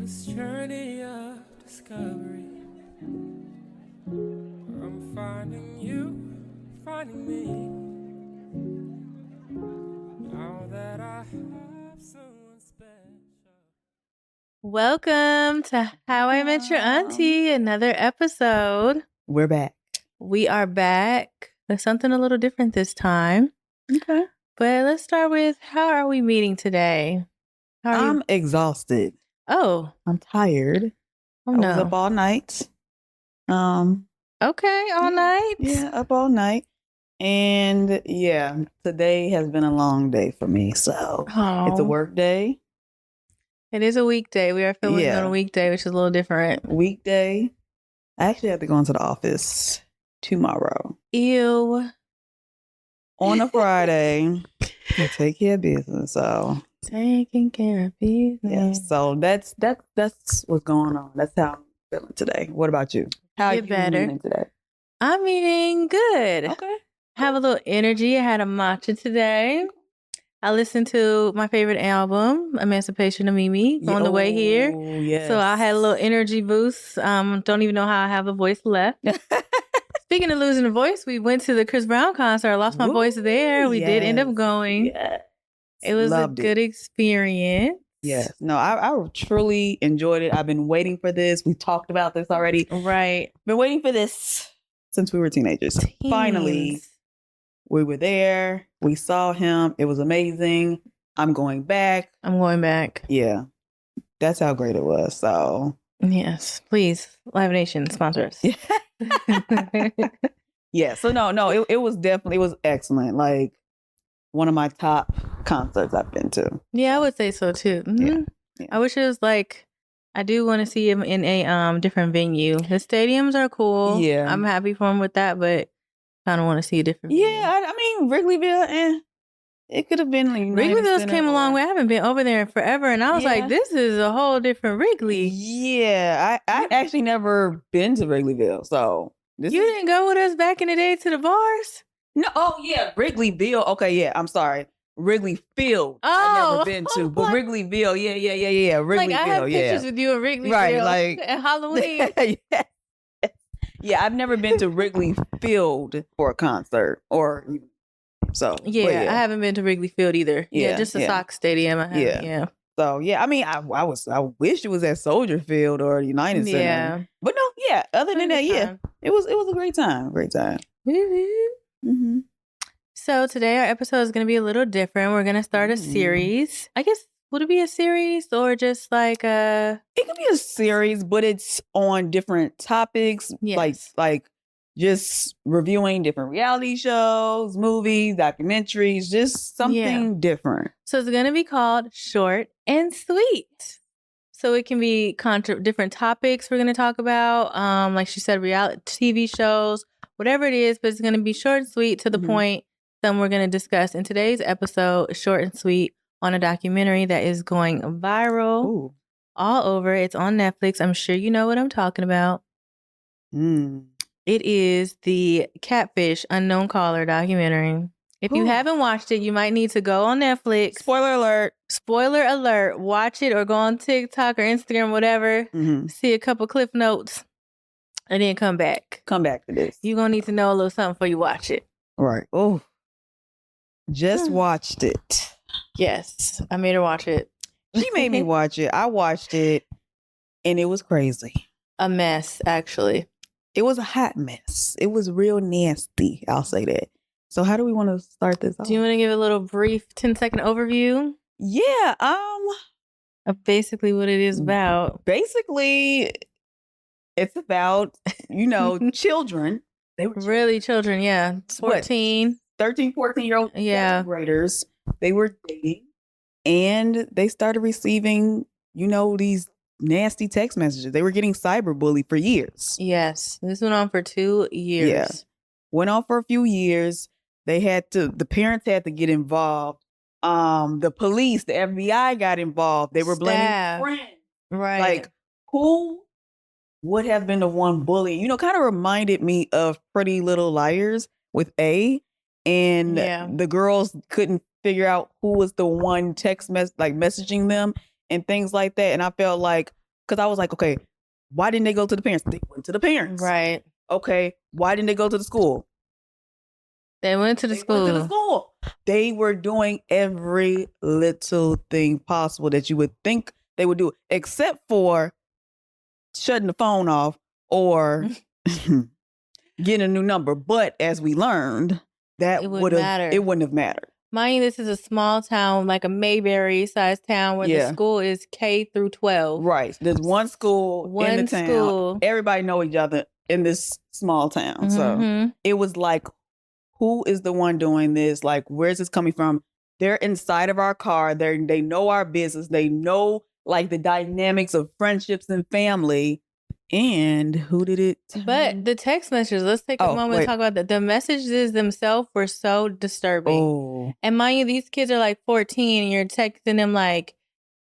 this journey of discovery, I'm finding you, finding me. Now that I have someone special. Welcome to How I Met Your Auntie, another episode. We're back. We are back with something a little different this time. Okay. But let's start with, how are we meeting today? I'm exhausted. Oh. I'm tired. Oh, I no. was up all night. Okay, all night? Yeah, up all night. And yeah, today has been a long day for me. So it's a work day. It is a weekday. We are filming on a weekday, which is a little different. Weekday. I actually have to go into the office tomorrow. Ew. On a Friday. To take care of business. So taking care of business. Yeah. So that's what's going on. That's how I'm feeling today. What about you? How are you feeling today? I'm eating good. Okay. Have a little energy. I had a matcha today. I listened to my favorite album, Emancipation of Mimi, on the way here. Yes. So I had a little energy boost. Don't even know how I have a voice left. Speaking of losing a voice, we went to the Chris Brown concert. I lost my voice there. We did end up going. Yes. It was a good experience. Yes. No, I truly enjoyed it. I've been waiting for this. We talked about this already. Right. Been waiting for this since we were teenagers. Finally, we were there. We saw him. It was amazing. I'm going back. Yeah. That's how great it was. So yes, please, Live Nation, sponsor us. Yeah. So no, it was definitely, it was excellent. Like one of my top concerts I've been to. Yeah, I would say so too. Mm-hmm. Yeah. I wish it was like, I do want to see him in a different venue. His stadiums are cool. Yeah. I'm happy for him with that, but kind of want to see a different venue. I mean, Wrigleyville, it could have been like Wrigleyville came a long way. I haven't been over there in forever, and I was like, this is a whole different Wrigley. Yeah, I actually never been to Wrigleyville, so you didn't go with us back in the day to the bars? No, Wrigleyville. Okay, yeah, I'm sorry. Wrigley Field. I've never been to, but Wrigleyville, yeah. Wrigleyville, like I have pictures with you at Wrigleyville, right? Like at Halloween. Yeah, I've never been to Wrigley Field for a concert, or so. Yeah, I haven't been to Wrigley Field either. Yeah, just a Sox stadium. I haven't, yeah. So yeah, I mean, I wish it was at Soldier Field or United Center. Yeah, but no, yeah. Other than that, it was a great time. Great time. Mm-hmm. So today our episode is going to be a little different. We're going to start a series. I guess, would it be a series or just like a... It could be a series, but it's on different topics. Yes. Like just reviewing different reality shows, movies, documentaries, just something different. So it's going to be called Short and Sweet. So it can be different topics we're going to talk about. Like she said, reality TV shows, whatever it is, but it's going to be short and sweet to the point. Some we're going to discuss in today's episode, short and sweet, on a documentary that is going viral all over. It's on Netflix. I'm sure you know what I'm talking about. It is the Catfish Unknown Caller documentary. If you haven't watched it, you might need to go on Netflix. Spoiler alert. Watch it or go on TikTok or Instagram, whatever. See a couple clip notes and then come back. Come back to this. You're going to need to know a little something before you watch it. Right. Oh. Just watched it. Yes. I made her watch it. She made me watch it. I watched it and it was crazy. A mess, actually. It was a hot mess. It was real nasty. I'll say that. So how do we want to start this off? Do you want to give a little brief 10-second overview? Yeah. Of basically what it is about. Basically, it's about, children. They were really children, yeah. 14. 13, 14-year-old graders. They were dating and they started receiving, these nasty text messages. They were getting cyberbullied for years. Yes. This went on for 2 years. Yeah. Went on for a few years. The parents had to get involved. The police, the FBI got involved. They were blaming friends. Right. Like, who would have been the one bullying? Kind of reminded me of Pretty Little Liars with A. And the girls couldn't figure out who was the one text messaging them and things like that. And I felt like Because I was like, okay, why didn't they go to the parents? They went to the parents. Right. Okay, why didn't they go to the school? They went to the school. They were doing every little thing possible that you would think they would do, except for shutting the phone off or getting a new number. But as we learned, it wouldn't have mattered. Mind you, this is a small town, like a Mayberry-sized town where the school is K through 12. Right. There's one school in the town. Everybody know each other in this small town. So it was like, who is the one doing this? Like, where's this coming from? They're inside of our car. They know our business. They know like the dynamics of friendships and family. And who did it? But the text messages, let's take a moment to talk about that. The messages themselves were so disturbing. Oh. And mind you, these kids are like 14 and you're texting them like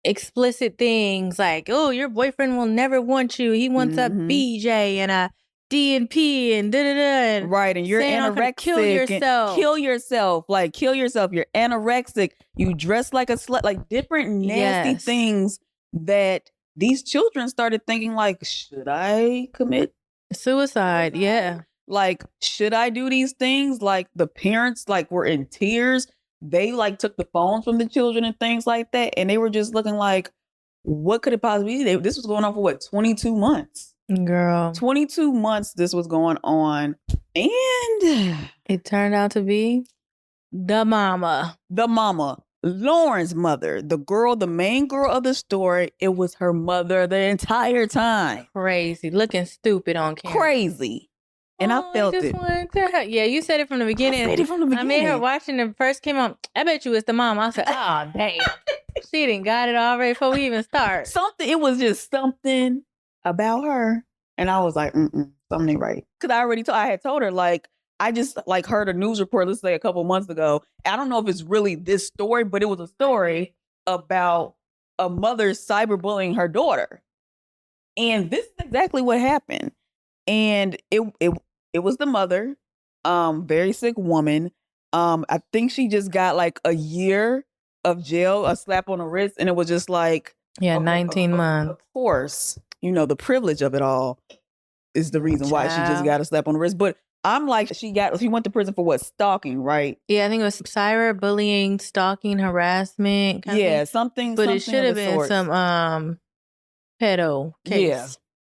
explicit things like, oh, your boyfriend will never want you. He wants a BJ and a D&P and da-da-da. Right, and you're anorexic. Kill yourself. Kill yourself. Like, kill yourself. You're anorexic. You dress like a slut. Like, different nasty things that these children started thinking like, should I commit suicide? Yeah. Like, should I do these things? Like, the parents like were in tears. They like took the phones from the children and things like that. And they were just looking like, what could it possibly be? This was going on for what, 22 months? Girl. 22 months this was going on. And it turned out to be the mama. Lauren's mother, the main girl of the story. It was her mother the entire time. Crazy. Looking stupid on camera. Crazy. And I felt it. Yeah, you said it from the beginning. I made her watching the first came on. I bet you it's the mom. I said, oh, damn. She didn't got it already before we even start. It was just something about her. And I was like, something ain't right. Because I had told her, like, I just like heard a news report, let's say a couple months ago. I don't know if it's really this story, but it was a story about a mother cyberbullying her daughter. And this is exactly what happened. And it was the mother, very sick woman. I think she just got like a year of jail, a slap on the wrist. And it was just like, 19 months. Of course, the privilege of it all is the reason why she just got a slap on the wrist. But I'm like, she went to prison for what? Stalking, right? Yeah, I think it was cyberbullying, stalking, harassment. Something. But it should have been some pedo case. Yeah,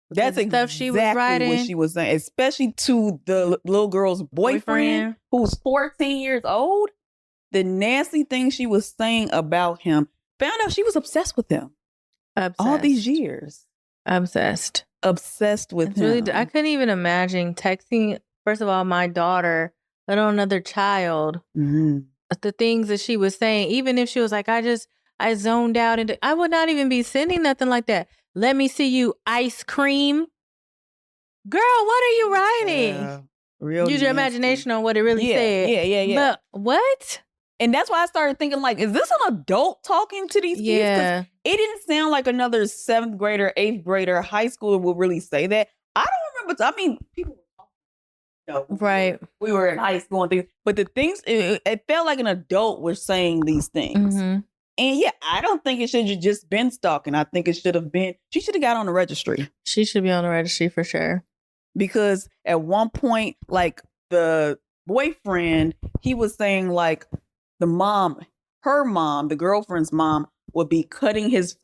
that's the stuff she was writing. What she was saying, especially to the little girl's boyfriend who's 14 years old. The nasty thing she was saying about him. Found out she was obsessed with him. All these years. Obsessed with him. Really, I couldn't even imagine texting. First of all, my daughter, let alone another child, the things that she was saying, even if she was like, I zoned out and I would not even be sending nothing like that. Let me see you ice cream. Girl, what are you writing? Use your imagination on what it really said. Yeah. But what? And that's why I started thinking, like, is this an adult talking to these kids? Yeah. It didn't sound like another 7th grader, 8th grader, high schooler would really say that. I don't remember. I mean, people right. We were in high school and things, but the things it felt like an adult was saying these things. And I don't think it should have just been stalking. I think it should have been. She should have got on the registry. She should be on the registry for sure. Because at one point, like the boyfriend, he was saying like her mom, the girlfriend's mom, would be cutting his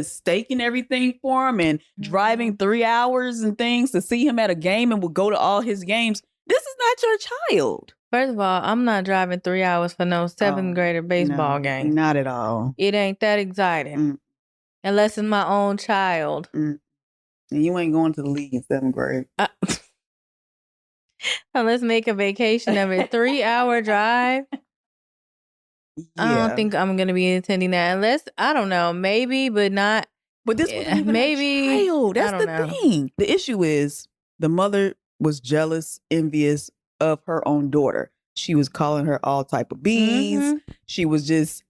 steak and everything for him and driving 3 hours and things to see him at a game and would go to all his games. This is not your child. First of all, I'm not driving 3 hours for no 7th grader baseball game. Not at all. It ain't that exciting. Unless it's my own child. And you ain't going to the league in 7th grade. Let's make a vacation of it. 3-hour drive. I don't think I'm going to be attending that unless, I don't know, maybe, but not. But this was maybe a child. That's the thing. The issue is the mother was jealous, envious of her own daughter. She was calling her all type of B's. She was just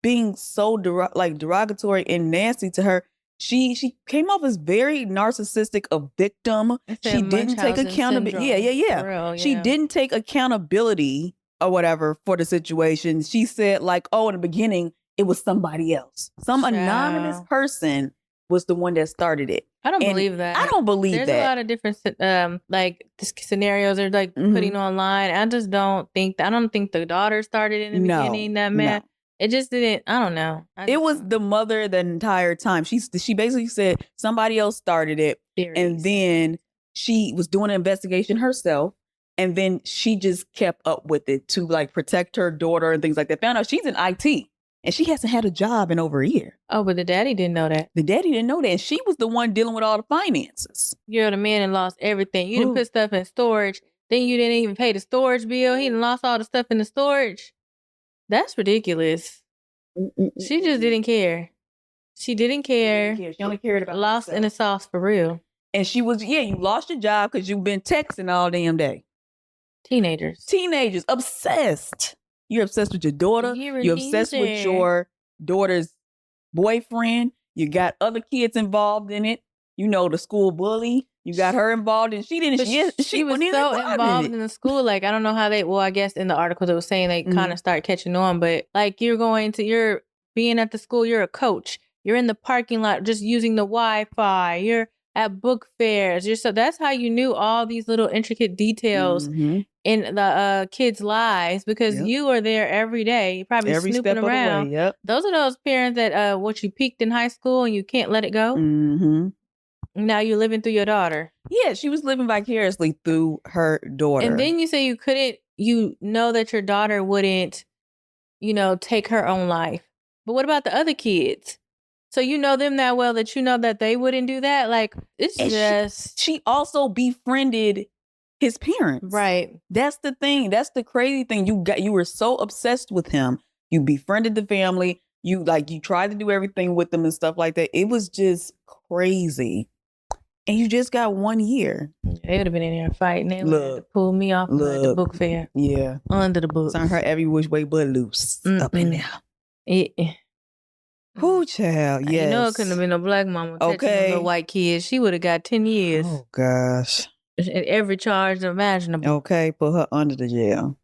being so derogatory and nasty to her. She came off as very narcissistic, a victim. She didn't take accountability. Yeah. She didn't take accountability or whatever for the situation. She said like, oh, in the beginning, it was somebody else. Some anonymous person was the one that started it. I don't believe that. I don't believe There's that. There's a lot of different like scenarios they're like putting online. I just don't think I don't think the daughter started in the beginning. That man, it just didn't. I don't know. It was the mother the entire time. She basically said somebody else started it, and then she was doing an investigation herself, and then she just kept up with it to like protect her daughter and things like that. Found out she's in IT. And she hasn't had a job in over a year. Oh, but the daddy didn't know that. The daddy didn't know that. And she was the one dealing with all the finances. You're the man and lost everything. You didn't put stuff in storage. Then you didn't even pay the storage bill. He done lost all the stuff in the storage. That's ridiculous. She just didn't care. She didn't care. She only cared about lost herself. In the sauce for real. And she was, you lost your job because you've been texting all damn day. Teenagers, obsessed. You're obsessed with your daughter. You're obsessed with your daughter's boyfriend. You got other kids involved in it. You know, the school bully. You got her involved, and she didn't. She was so involved in the school. Like, I don't know how they. Well, I guess in the article they were saying they kind of start catching on. But like, you're being at the school. You're a coach. You're in the parking lot, just using the Wi-Fi. You're at book fairs. That's how you knew all these little intricate details in the kids' lives because you are there every day. You're probably snooping around. Those are those parents that what you peaked in high school and you can't let it go. Now you're living through your daughter. Yeah, she was living vicariously through her daughter. And then you say you know that your daughter wouldn't, take her own life. But what about the other kids? So you know them that well that you know that they wouldn't do that? Like, it's and just... She also befriended his parents. Right. That's the thing. That's the crazy thing. You were so obsessed with him. You befriended the family. You tried to do everything with them and stuff like that. It was just crazy. And you just got 1 year. They would have been in there fighting. They would have to pull me off at the book fair. Yeah. Under the books. Turn her every which way but loose. Up in there. Who child? Yes. You know it couldn't have been no black mama touching the little white kids. She would have got 10 years. Oh gosh. And every charge imaginable. Okay, put her under the jail.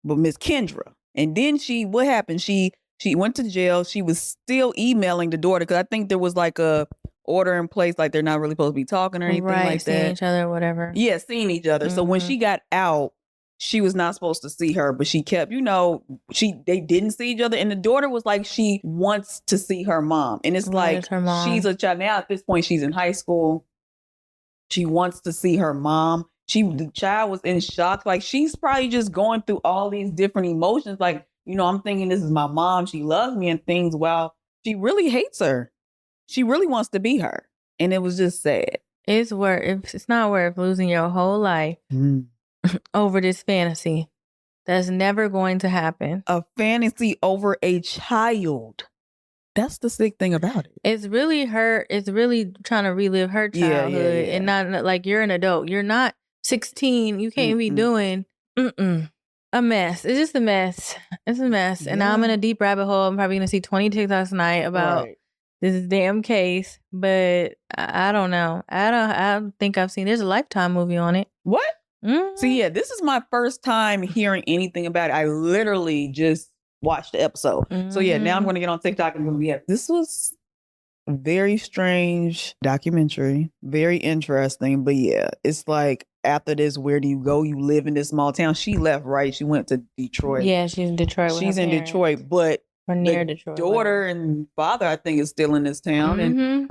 But Miss Kendra, and then what happened? She went to jail. She was still emailing the daughter because I think there was like a order in place, like they're not really supposed to be talking or anything like that. Seeing each other or whatever. Yeah, seeing each other. So when she got out, she was not supposed to see her, but she kept, they didn't see each other. And the daughter was like, she wants to see her mom. And it's like, she's a child. Now at this point, she's in high school. She wants to see her mom. The child was in shock. Like, she's probably just going through all these different emotions. Like, I'm thinking this is my mom. She loves me and things. While she really hates her. She really wants to be her. And it was just sad. It's not worth losing your whole life. Over this fantasy that's never going to happen. A fantasy over a child. That's the sick thing about it. It's really trying to relive her childhood and not like you're an adult. You're not 16. You can't be doing a mess. It's just a mess. It's a mess. And now I'm in a deep rabbit hole. I'm probably going to see 20 TikToks tonight about this damn case. But I don't know. I don't think I've seen. There's a Lifetime movie on it. What? So this is my first time hearing anything about it. I literally just watched the episode. So now I'm going to get on TikTok and this was a very strange documentary, very interesting. But it's like after this, where do you go? You live in this small town. She left, right? She went to Detroit. Yeah, she's in Detroit. She's in Detroit, but or near Detroit. Daughter and father, I think, is still in this town. And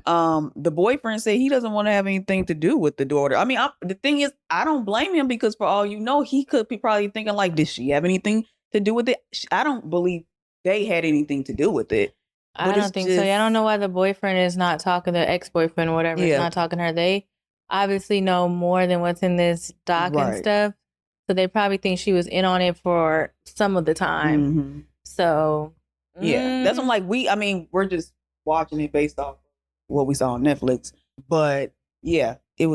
the boyfriend said he doesn't want to have anything to do with the daughter. I mean, the thing is, I don't blame him because for all you know, he could be probably thinking like, did she have anything to do with it? I don't believe they had anything to do with it. I don't think so. I don't know why the boyfriend is not talking, the ex-boyfriend or whatever is not talking to her. They obviously know more than what's in this doc and stuff. So they probably think she was in on it for some of the time. So... Yeah, that's what I'm like. We're just watching it based off what we saw on Netflix. But it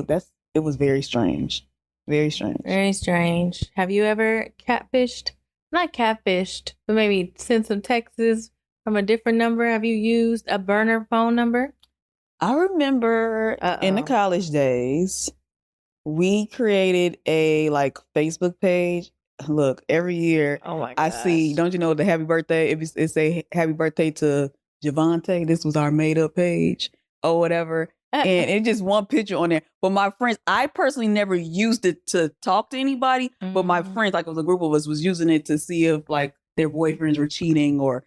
was very strange. Very strange. Very strange. Have you ever catfished? Not catfished, but maybe sent some texts from a different number. Have you used a burner phone number? I remember in the college days, we created a Facebook page. Look, every year I see, don't you know, the happy birthday, it say happy birthday to Javante, this was our made up page or whatever. And it's just one picture on there. But my friends, I personally never used it to talk to anybody. But my friends, like it was a group of us, was using it to see if like their boyfriends were cheating or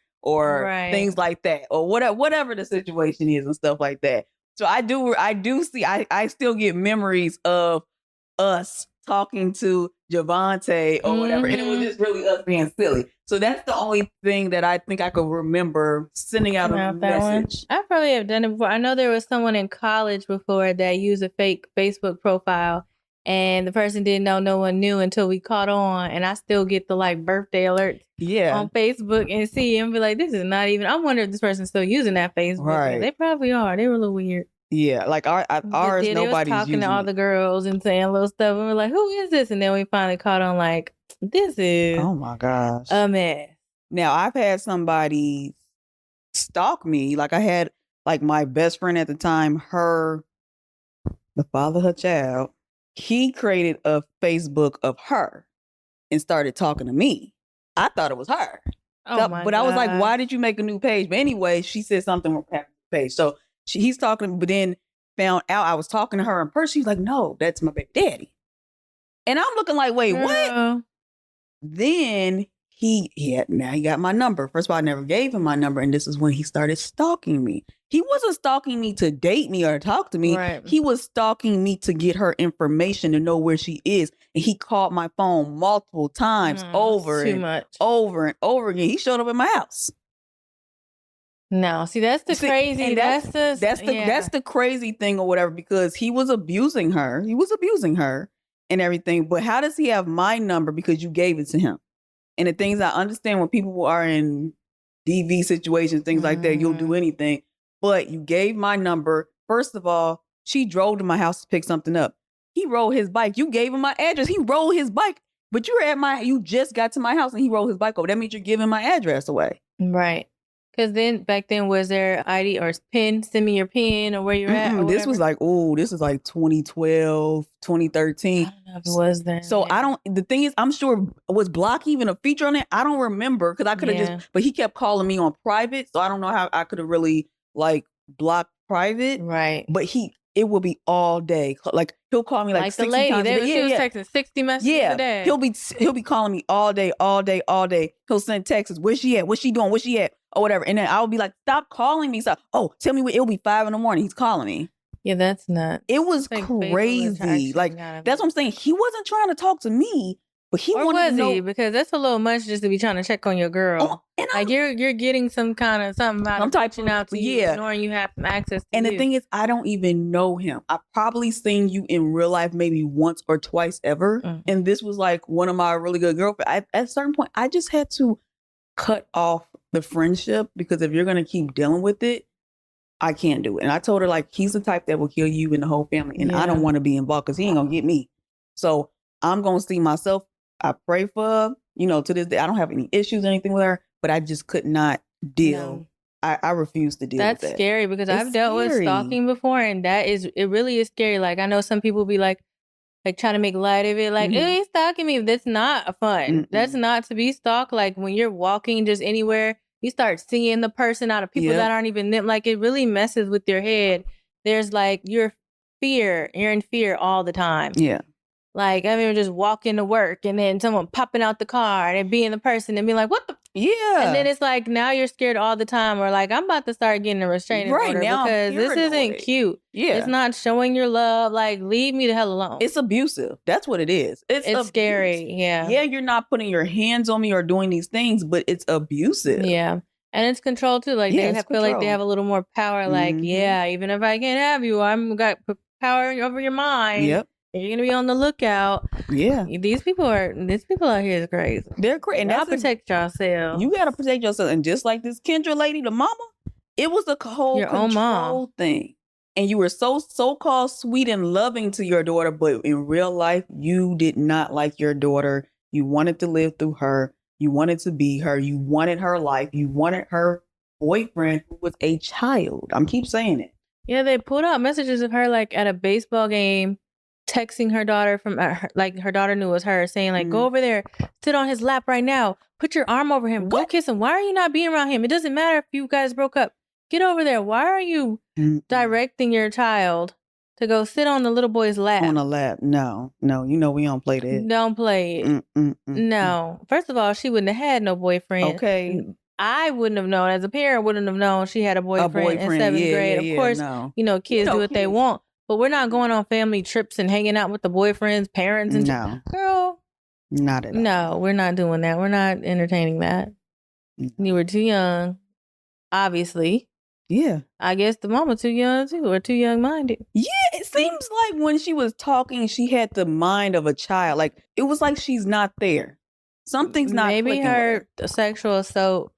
things like that, or whatever the situation is and stuff like that. So I do see, I still get memories of us talking to Javante or whatever. And it was just really us being silly. So that's the only thing that I think I could remember sending out a message. I probably have done it before. I know there was someone in college before that used a fake Facebook profile, and the person didn't know, no one knew until we caught on. And I still get the like birthday alerts on Facebook and see and be like, this is not even, I wonder if this person's still using that Facebook. Right. They probably are. They were a little weird. Yeah, like ours, nobody's was talking to all the girls and saying little stuff, and we're like, "Who is this?" And then we finally caught on, like, "This is oh my gosh, a mess." Now I've had somebody stalk me. Like I had, like my best friend at the time, the father of her child, he created a Facebook of her and started talking to me. I thought it was her, but I was like, "Why did you make a new page?" But anyway, she said something on the page, so. He's talking, but then found out I was talking to her in person. She's like, no, that's my baby daddy. And I'm looking like, wait, what? Then now he got my number. First of all, I never gave him my number. And this is when he started stalking me. He wasn't stalking me to date me or talk to me. Right. He was stalking me to get her information to know where she is. And he called my phone multiple times over and over again. He showed up at my house. No, see, that's the crazy. That's the crazy thing or whatever, because he was abusing her. He was abusing her and everything. But how does he have my number? Because you gave it to him. And the things I understand when people are in DV situations, things like that, you'll do anything. But you gave my number. First of all, she drove to my house to pick something up. He rode his bike. You gave him my address. He rode his bike. But you just got to my house and he rode his bike over. That means you're giving my address away. Right. Because back then, was there ID or PIN? Send me your PIN or where you're at? This was like 2012, 2013. I don't know if it was then. So the thing is, I'm sure, was block even a feature on it? I don't remember, because I could have but he kept calling me on private. So I don't know how I could have really like blocked private. Right. But it will be all day. Like he'll call me like 60 lady, times a day. She was texting 60 messages a day. He'll be calling me all day. He'll send texts. Where's she at? What's she doing? Where's she at? Or whatever. And then I'll be like, stop calling me. So, tell me it'll be 5 a.m. He's calling me. Yeah, that's nuts. It was crazy. Like, that's what I'm saying. He wasn't trying to talk to me, but he wanted to know. Because that's a little much just to be trying to check on your girl. And like you're getting some kind of something out of reaching out to you, knowing you have access to And the thing is, I don't even know him. I've probably seen you in real life maybe once or twice ever. And this was like one of my really good girlfriends. At a certain point, I just had to cut off the friendship, because if you're going to keep dealing with it, I can't do it. And I told her, like, he's the type that will kill you and the whole family. And I don't want to be involved, because he ain't going to get me. So I'm going to see myself. I pray for her. To this day, I don't have any issues or anything with her, but I just could not deal. No. I refuse to deal with that. That's scary, because I've dealt with stalking before, and it really is scary. Like, I know some people be like trying to make light of it, like, oh, he's stalking me. That's not fun. That's not to be stalked. Like, when you're walking just anywhere, you start seeing the person out of people that aren't even them. Like, it really messes with your head. There's like you're in fear all the time. Yeah. Like, I remember just walking to work and then someone popping out the car and being the person and being like, what the? Yeah. And then it's like, now you're scared all the time, or like, I'm about to start getting a restraining order because this isn't cute. Yeah. It's not showing your love. Like, leave me the hell alone. It's abusive. That's what it is. It's scary. Yeah. Yeah, you're not putting your hands on me or doing these things, but it's abusive. Yeah. And it's control too. Like, they feel like they have a little more power. Like, even if I can't have you, I'm got power over your mind. Yep. You're gonna be on the lookout. Yeah, these people out here is crazy. They're crazy. And y'all protect yourselves. You gotta protect yourself. And just like this Kendra lady, the mama, it was a whole control thing. And you were so called sweet and loving to your daughter, but in real life, you did not like your daughter. You wanted to live through her. You wanted to be her. You wanted her life. You wanted her boyfriend, who was a child. I'm keep saying it. Yeah, they put out messages of her like at a baseball game, texting her daughter from like her daughter knew it was her, saying like, go over there, sit on his lap right now, put your arm over him, go kiss him. Why are you not being around him? It doesn't matter if you guys broke up. Get over there. Why are you directing your child to go sit on the little boy's lap? On a lap. No. You know we don't play that. Don't play it. No. First of all, she wouldn't have had no boyfriend. Okay. I wouldn't have known. As a parent, wouldn't have known she had a boyfriend in 7th grade. Of course, kids do what they want. But we're not going on family trips and hanging out with the boyfriend's parents. And girl. Not at all. No, we're not doing that. We're not entertaining that. You were too young, obviously. Yeah. I guess the mama too young too, or too young-minded. Yeah, it seems like when she was talking, she had the mind of a child. Like, it was like she's not there. Something's not Maybe her sexual assault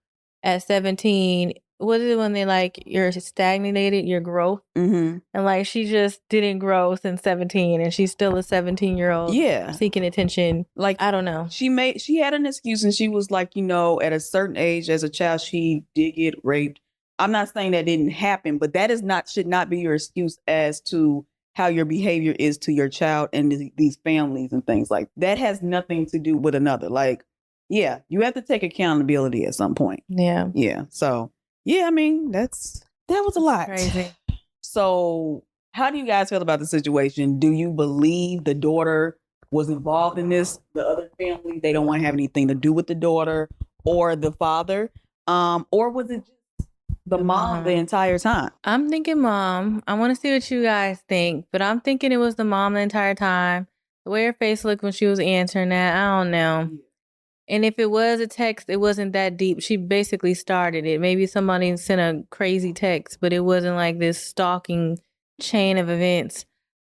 at 17, what is it when they like, you're stagnated, your growth? And like, she just didn't grow since 17, and she's still a 17-year-old seeking attention. Like, I don't know. She had an excuse, and she was like, at a certain age as a child, she did get raped. I'm not saying that didn't happen, but that should not be your excuse as to how your behavior is to your child and these families and things like that. Has nothing to do with another. Like, yeah, you have to take accountability at some point. Yeah. Yeah. So, yeah, I mean, that was a lot. Crazy. So, how do you guys feel about the situation? Do you believe the daughter was involved in this? The other family, they don't want to have anything to do with the daughter or the father? Or was it just the mom the entire time? I'm thinking mom. I want to see what you guys think, but I'm thinking it was the mom the entire time. The way her face looked when she was answering that, I don't know. And if it was a text, it wasn't that deep. She basically started it. Maybe somebody sent a crazy text, but it wasn't like this stalking chain of events.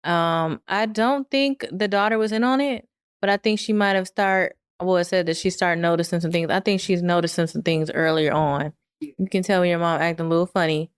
I don't think the daughter was in on it, but I think she might have it said that she started noticing some things. I think she's noticing some things earlier on. You can tell when your mom acting a little funny,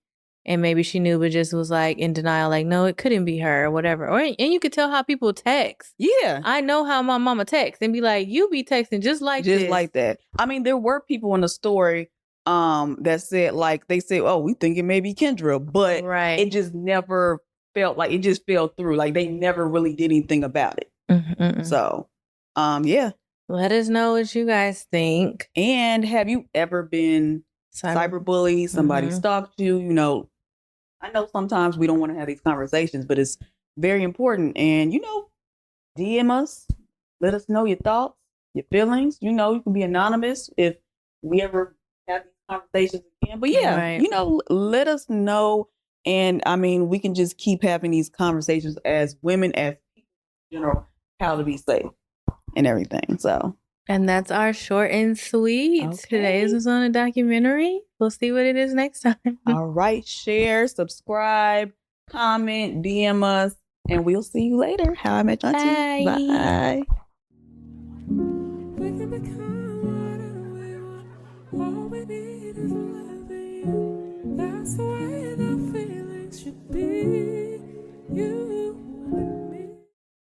and maybe she knew, but just was like in denial, like, no, it couldn't be her or whatever. And you could tell how people text. Yeah. I know how my mama texts and be like, you be texting just like that. I mean, there were people in the story that said, like, they said, oh, we think it may be Kendra, but it just never felt like it just fell through. Like, they never really did anything about it. So, yeah. Let us know what you guys think. And have you ever been cyberbullied? Somebody stalked you? I know sometimes we don't want to have these conversations, but it's very important. And, DM us. Let us know your thoughts, your feelings. You can be anonymous if we ever have these conversations again. But yeah, let us know. And I mean, we can just keep having these conversations as women, as people in general, how to be safe and everything. So. And that's our short and sweet. Okay. Today's was on a documentary. We'll see what it is next time. All right. Share, subscribe, comment, DM us, and we'll see you later. How I Met Aunty. Bye. Bye. We can become